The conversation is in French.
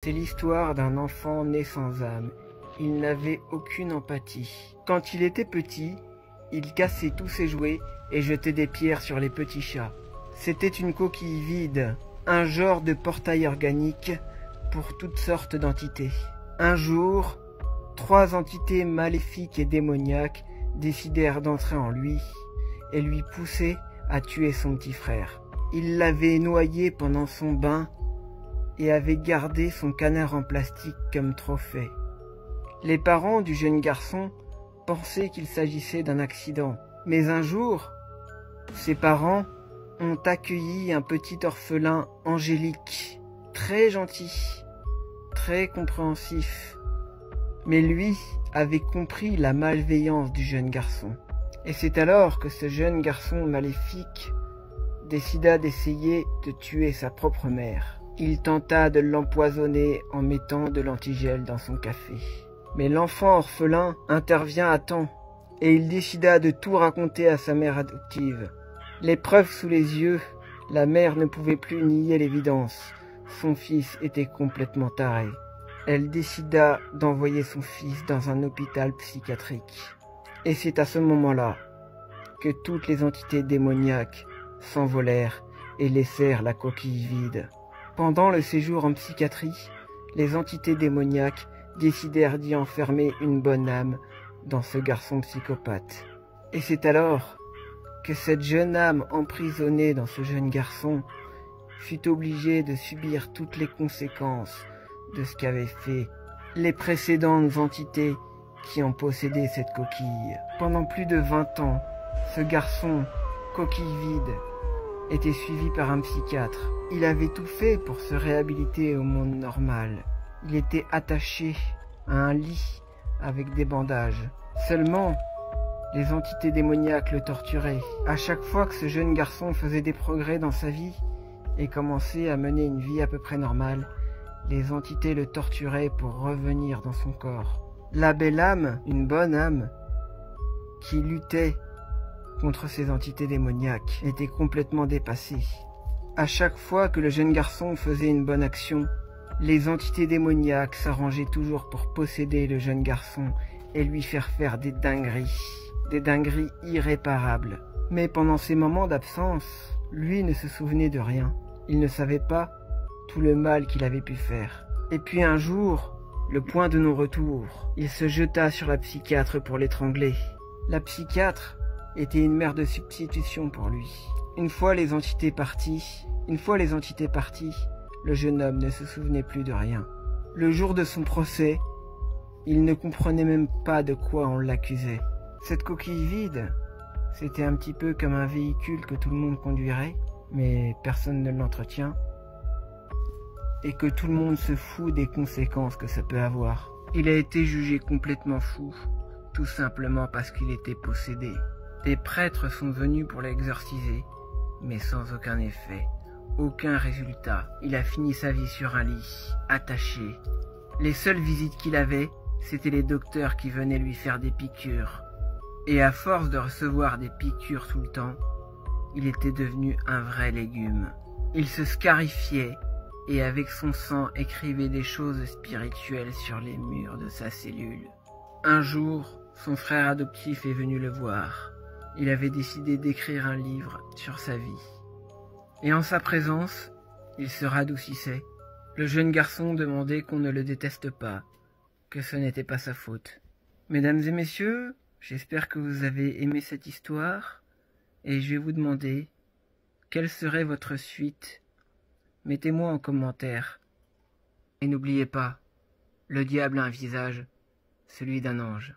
C'est l'histoire d'un enfant né sans âme. Il n'avait aucune empathie. Quand il était petit, il cassait tous ses jouets et jetait des pierres sur les petits chats. C'était une coquille vide, un genre de portail organique pour toutes sortes d'entités. Un jour, 3 entités maléfiques et démoniaques décidèrent d'entrer en lui et lui pousser à tuer son petit frère. Ils l'avaient noyé pendant son bain et avaient gardé son canard en plastique comme trophée. Les parents du jeune garçon pensaient qu'il s'agissait d'un accident, mais un jour, ses parents ont accueilli un petit orphelin angélique, très gentil, très compréhensif. Mais lui avait compris la malveillance du jeune garçon. Et c'est alors que ce jeune garçon maléfique décida d'essayer de tuer sa propre mère. Il tenta de l'empoisonner en mettant de l'antigel dans son café. Mais l'enfant orphelin intervient à temps et il décida de tout raconter à sa mère adoptive. Les preuves sous les yeux, la mère ne pouvait plus nier l'évidence. Son fils était complètement taré. Elle décida d'envoyer son fils dans un hôpital psychiatrique. Et c'est à ce moment-là que toutes les entités démoniaques s'envolèrent et laissèrent la coquille vide. Pendant le séjour en psychiatrie, les entités démoniaques décidèrent d'y enfermer une bonne âme dans ce garçon psychopathe. Et c'est alors que cette jeune âme emprisonnée dans ce jeune garçon fut obligée de subir toutes les conséquences de ce qu'avaient fait les précédentes entités qui ont possédé cette coquille. Pendant plus de 20 ans, ce garçon, coquille vide, était suivi par un psychiatre. Il avait tout fait pour se réhabiliter au monde normal. Il était attaché à un lit avec des bandages. Seulement, les entités démoniaques le torturaient. À chaque fois que ce jeune garçon faisait des progrès dans sa vie et commençait à mener une vie à peu près normale, les entités le torturaient pour revenir dans son corps. La belle âme, une bonne âme, qui luttait contre ces entités démoniaques, était complètement dépassée. À chaque fois que le jeune garçon faisait une bonne action, les entités démoniaques s'arrangeaient toujours pour posséder le jeune garçon et lui faire des dingueries irréparables. Mais pendant ces moments d'absence, lui ne se souvenait de rien. Il ne savait pas tout le mal qu'il avait pu faire. Et puis un jour, le point de non-retour, il se jeta sur la psychiatre pour l'étrangler. La psychiatre était une mère de substitution pour lui. Une fois les entités parties, le jeune homme ne se souvenait plus de rien. Le jour de son procès, il ne comprenait même pas de quoi on l'accusait. Cette coquille vide, c'était un petit peu comme un véhicule que tout le monde conduirait, mais personne ne l'entretient, et que tout le monde se fout des conséquences que ça peut avoir. Il a été jugé complètement fou, tout simplement parce qu'il était possédé. Des prêtres sont venus pour l'exorciser, mais sans aucun effet, aucun résultat. Il a fini sa vie sur un lit, attaché. Les seules visites qu'il avait, c'étaient les docteurs qui venaient lui faire des piqûres. Et à force de recevoir des piqûres tout le temps, il était devenu un vrai légume. Il se scarifiait et avec son sang écrivait des choses spirituelles sur les murs de sa cellule. Un jour, son frère adoptif est venu le voir. Il avait décidé d'écrire un livre sur sa vie. Et en sa présence, il se radoucissait. Le jeune garçon demandait qu'on ne le déteste pas, que ce n'était pas sa faute. Mesdames et messieurs, j'espère que vous avez aimé cette histoire, et je vais vous demander, quelle serait votre suite? Mettez-moi en commentaire. Et n'oubliez pas, le diable a un visage, celui d'un ange.